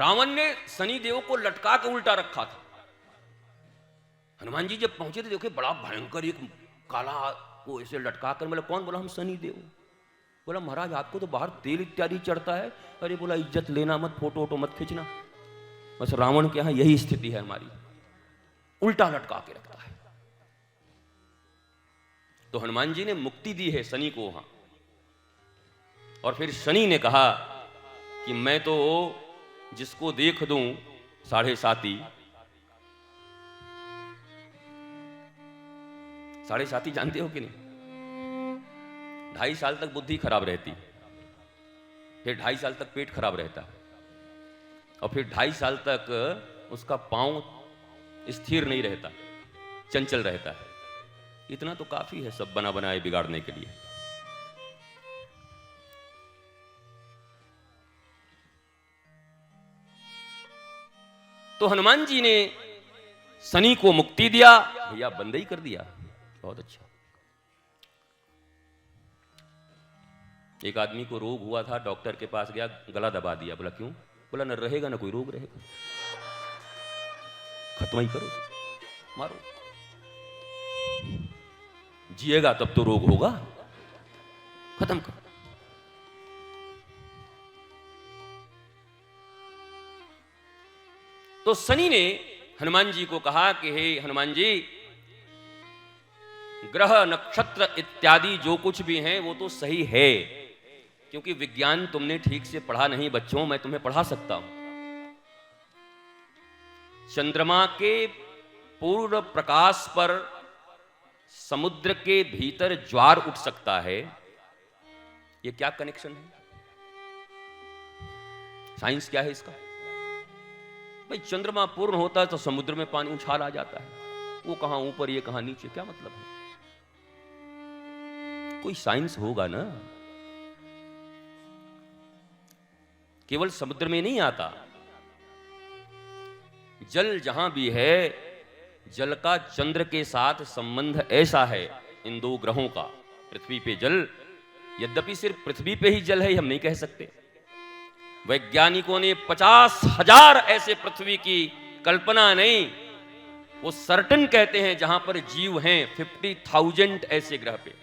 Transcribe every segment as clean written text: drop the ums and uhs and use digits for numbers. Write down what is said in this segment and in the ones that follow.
रावण ने शनि देव को लटका के उल्टा रखा था। हनुमान जी जब पहुंचे थे, देखे बड़ा भयंकर एक काला को ऐसे लटका कर। बोला कौन? बोला हम शनि देव। बोला महाराज आपको तो बाहर तेल इत्यादि चढ़ता है। अरे बोला इज्जत लेना मत, फोटो वोटो मत खींचना। बस रावण के यहां यही स्थिति है हमारी, उल्टा लटका के रखता है। तो हनुमान जी ने मुक्ति दी है शनि को वहां। और फिर शनि ने कहा कि मैं तो जिसको देख दूं साढ़े साथी जानते हो कि नहीं? 2.5 साल तक बुद्धि खराब रहती, फिर 2.5 साल तक पेट खराब रहता है, और फिर 2.5 साल तक उसका पांव स्थिर नहीं रहता, चंचल रहता है। इतना तो काफी है सब बना बनाए बिगाड़ने के लिए। तो हनुमान जी ने शनि को मुक्ति दिया, भैया बंद ही कर दिया। बहुत अच्छा। एक आदमी को रोग हुआ था, डॉक्टर के पास गया, गला दबा दिया। बोला क्यों? बोला न रहेगा ना कोई रोग रहेगा, खत्म ही करो, मारो। जिएगा तब तो रोग होगा, खत्म करो। तो शनि ने हनुमान जी को कहा कि हे हनुमान जी, ग्रह नक्षत्र इत्यादि जो कुछ भी हैं वो तो सही है, क्योंकि विज्ञान तुमने ठीक से पढ़ा नहीं बच्चों, मैं तुम्हें पढ़ा सकता हूं। चंद्रमा के पूर्ण प्रकाश पर समुद्र के भीतर ज्वार उठ सकता है। ये क्या कनेक्शन है? साइंस क्या है इसका? भाई चंद्रमा पूर्ण होता है तो समुद्र में पानी उछाल आ जाता है, वो कहां ऊपर ये कहां नीचे, क्या मतलब है? कोई साइंस होगा ना। केवल समुद्र में नहीं आता, जल जहां भी है, जल का चंद्र के साथ संबंध ऐसा है इन दो ग्रहों का। पृथ्वी पे जल, यद्यपि सिर्फ पृथ्वी पे ही जल है हम नहीं कह सकते, वैज्ञानिकों ने 50,000 ऐसे पृथ्वी की कल्पना नहीं, वो सर्टन कहते हैं जहां पर जीव हैं, 50,000 ऐसे ग्रह पे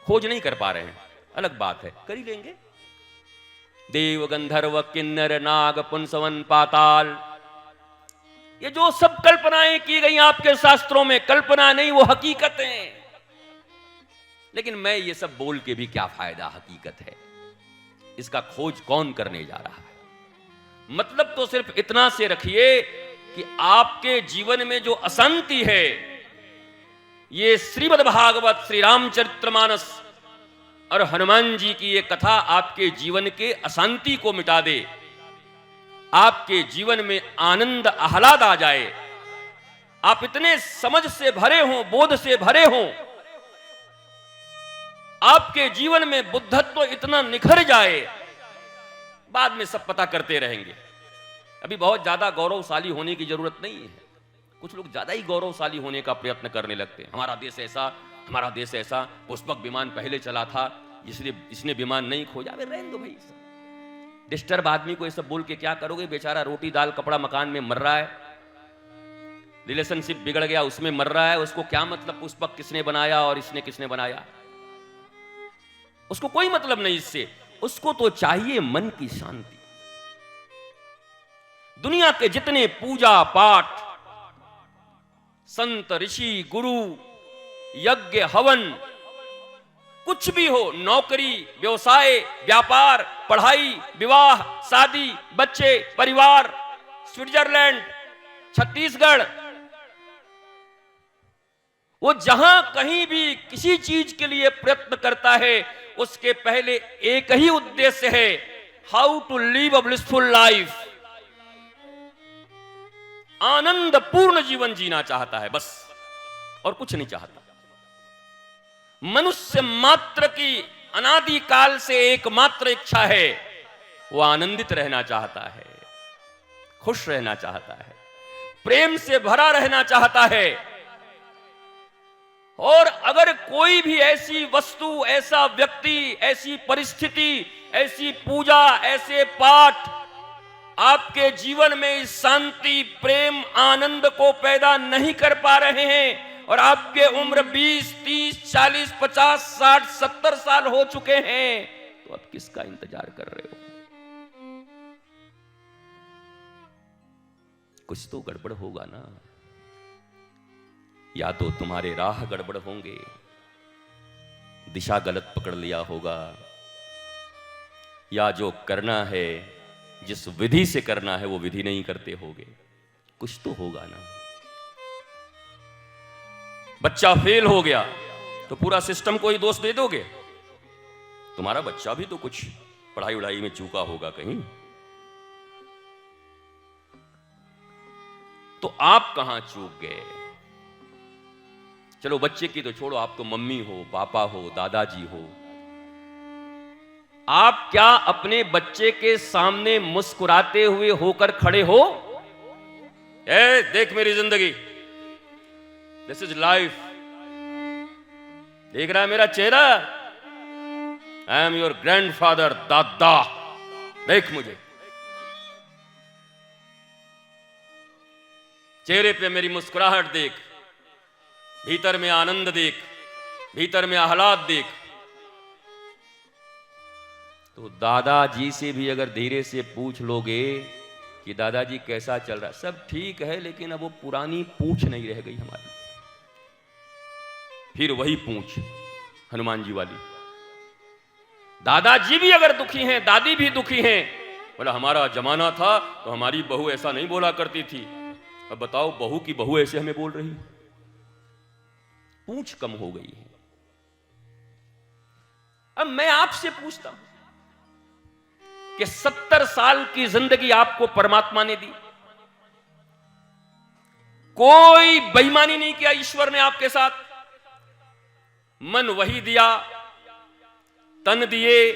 खोज नहीं कर पा रहे हैं। अलग बात है, कर ही लेंगे। देव गंधर्व किन्नर नाग पुंसवन पाताल, ये जो सब कल्पनाएं की गई आपके शास्त्रों में, कल्पना नहीं, वो हकीकत है। लेकिन मैं ये सब बोल के भी क्या फायदा, हकीकत है, इसका खोज कौन करने जा रहा है? मतलब तो सिर्फ इतना से रखिए कि आपके जीवन में जो अशांति है, ये श्रीमद् भागवत श्री रामचरितमानस और हनुमान जी की ये कथा आपके जीवन के अशांति को मिटा दे, आपके जीवन में आनंद आह्लाद आ जाए, आप इतने समझ से भरे हों, बोध से भरे हों, आपके जीवन में बुद्धत्व इतना निखर जाए, बाद में सब पता करते रहेंगे। अभी बहुत ज्यादा गौरवशाली होने की जरूरत नहीं है। कुछ लोग ज्यादा ही गौरवशाली होने का प्रयत्न करने लगते हैं। हमारा देश ऐसा, हमारा देश ऐसा, पुष्पक विमान पहले चला था, इसलिए इसने विमान नहीं खोजा। अबे रहने दो भाई, डिस्टर्ब आदमी को ये सब बोल के क्या करोगे? बेचारा रोटी दाल कपड़ा मकान में मर रहा है, रिलेशनशिप बिगड़ गया उसमें मर रहा है, उसको क्या मतलब पुष्पक किसने बनाया और इसने किसने बनाया? उसको कोई मतलब नहीं इससे, उसको तो चाहिए मन की शांति। दुनिया के जितने पूजा पाठ, संत ऋषि गुरु, यज्ञ हवन, कुछ भी हो, नौकरी व्यवसाय व्यापार पढ़ाई विवाह शादी बच्चे परिवार, स्विट्जरलैंड छत्तीसगढ़, वो जहां कहीं भी किसी चीज के लिए प्रयत्न करता है, उसके पहले एक ही उद्देश्य है, how to live a blissful life. आनंद पूर्ण जीवन जीना चाहता है बस, और कुछ नहीं चाहता। मनुष्य मात्र की अनादि काल से एकमात्र इच्छा है, वो आनंदित रहना चाहता है, खुश रहना चाहता है, प्रेम से भरा रहना चाहता है। और अगर कोई भी ऐसी वस्तु, ऐसा व्यक्ति, ऐसी परिस्थिति, ऐसी पूजा, ऐसे पाठ आपके जीवन में इस शांति, प्रेम, आनंद को पैदा नहीं कर पा रहे हैं और आपके उम्र 20, 30, 40, 50, 60, 70 साल हो चुके हैं, तो आप किसका इंतजार कर रहे हो? कुछ तो गड़बड़ होगा ना। या तो तुम्हारे राह गड़बड़ होंगे, दिशा गलत पकड़ लिया होगा, या जो करना है, जिस विधि से करना है, वो विधि नहीं करते होगे। कुछ तो होगा ना। बच्चा फेल हो गया तो पूरा सिस्टम को ही दोष दे दोगे? तुम्हारा बच्चा भी तो कुछ पढ़ाई उड़ाई में चूका होगा कहीं। तो आप कहां चूक गए? चलो बच्चे की तो छोड़ो, आप तो मम्मी हो, पापा हो, दादाजी हो। आप क्या अपने बच्चे के सामने मुस्कुराते हुए होकर खड़े हो? ए, देख मेरी जिंदगी, दिस इज लाइफ, देख रहा है मेरा चेहरा? आई एम योर ग्रैंडफादर, दादा, देख मुझे, चेहरे पे मेरी मुस्कुराहट देख, भीतर में आनंद देख, भीतर में आह्लाद देख। तो दादाजी से भी अगर धीरे से पूछ लोगे कि दादाजी कैसा चल रहा है, सब ठीक है, लेकिन अब वो पुरानी पूछ नहीं रह गई हमारी। फिर वही पूछ हनुमान जी वाली। दादाजी भी अगर दुखी हैं, दादी भी दुखी हैं, बोला हमारा जमाना था तो हमारी बहू ऐसा नहीं बोला करती थी, अब बताओ बहू की बहू ऐसे हमें बोल रही। पूछ कम हो गई है। अब मैं आपसे पूछता हूं कि 70 साल की जिंदगी आपको परमात्मा ने दी, कोई बेईमानी नहीं किया ईश्वर ने आपके साथ। मन वही दिया, तन दिए,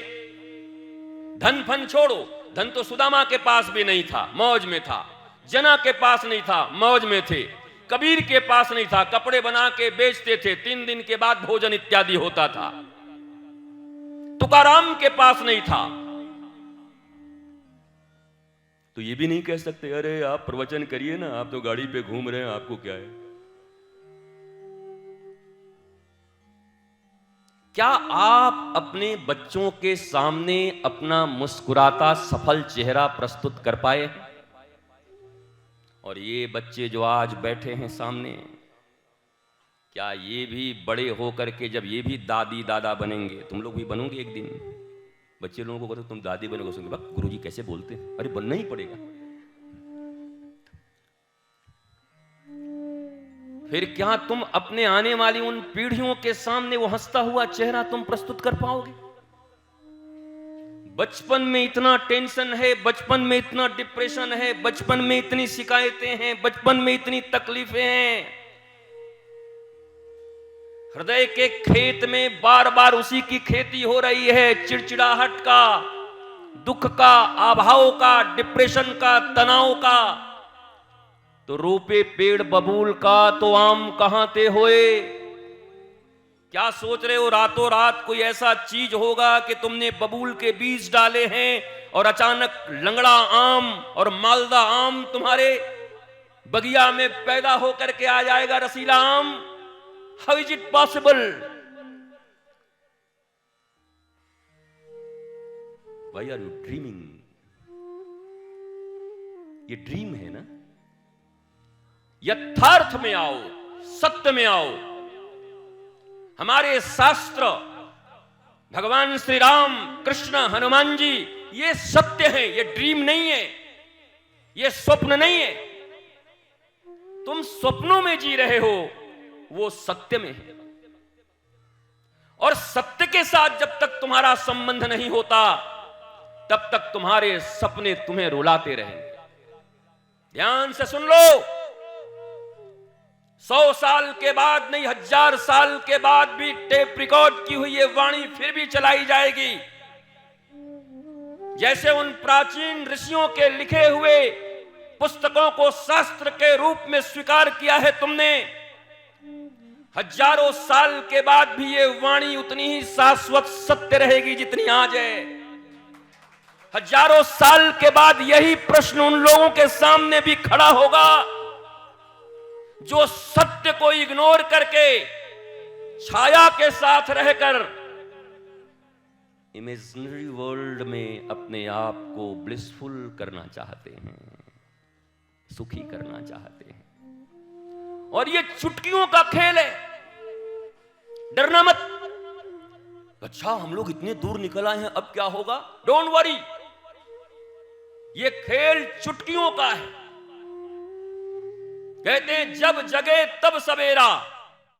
धन फन छोड़ो, धन तो सुदामा के पास भी नहीं था, मौज में था। जना के पास नहीं था, मौज में थे। कबीर के पास नहीं था, कपड़े बना के बेचते थे, 3 दिन के बाद भोजन इत्यादि होता था। तुकाराम के पास नहीं था। तो ये भी नहीं कह सकते अरे आप प्रवचन करिए ना, आप तो गाड़ी पे घूम रहे हैं, आपको क्या है। क्या आप अपने बच्चों के सामने अपना मुस्कुराता सफल चेहरा प्रस्तुत कर पाए? और ये बच्चे जो आज बैठे हैं सामने, क्या ये भी बड़े होकर के जब ये भी दादी दादा बनेंगे, तुम लोग भी बनोगे एक दिन? बच्चे लोगों को कहते तुम दादी बनोगे, सुनोगे गुरुजी कैसे बोलते हैं, अरे बनना ही पड़ेगा। फिर क्या तुम अपने आने वाली उन पीढ़ियों के सामने वो हंसता हुआ चेहरा तुम प्रस्तुत कर पाओगे? बचपन में इतना टेंशन है, बचपन में इतना डिप्रेशन है, बचपन में इतनी शिकायतें हैं, बचपन में इतनी तकलीफें हैं। हृदय के खेत में बार बार उसी की खेती हो रही है, चिड़चिड़ाहट का, दुख का, अभाव का, डिप्रेशन का, तनाव का। तो रोपे पेड़ बबूल का तो आम कहां ते होए। क्या सोच रहे हो रातों रात कोई ऐसा चीज होगा कि तुमने बबूल के बीज डाले हैं और अचानक लंगड़ा आम और मालदा आम तुम्हारे बगिया में पैदा होकर के आ जाएगा, रसीला आम? How is it possible? Why are you dreaming? ये ड्रीम है ना। यथार्थ में आओ, सत्य में आओ। हमारे शास्त्र, भगवान श्री राम, कृष्ण, हनुमान जी, ये सत्य है, ये ड्रीम नहीं है, ये स्वप्न नहीं है। तुम स्वप्नों में जी रहे हो, वो सत्य में है। और सत्य के साथ जब तक तुम्हारा संबंध नहीं होता, तब तक तुम्हारे सपने तुम्हें रुलाते रहेंगे। ध्यान से सुन लो, 100 साल के बाद नहीं, 1000 साल के बाद भी टेप रिकॉर्ड की हुई ये वाणी फिर भी चलाई जाएगी। जैसे उन प्राचीन ऋषियों के लिखे हुए पुस्तकों को शास्त्र के रूप में स्वीकार किया है तुमने, हजारों साल के बाद भी ये वाणी उतनी ही शाश्वत सत्य रहेगी जितनी आज है। हजारों साल के बाद यही प्रश्न उन लोगों के सामने भी खड़ा होगा जो सत्य को इग्नोर करके छाया के साथ रहकर इमेजिनरी वर्ल्ड में अपने आप को ब्लिसफुल करना चाहते हैं, सुखी करना चाहते हैं। और ये चुटकियों का खेल है। डरना मत। अच्छा, हम लोग इतने दूर निकल आए हैं, अब क्या होगा? डोंट वरी, ये खेल चुटकियों का है। कहते हैं जब जगे तब सवेरा,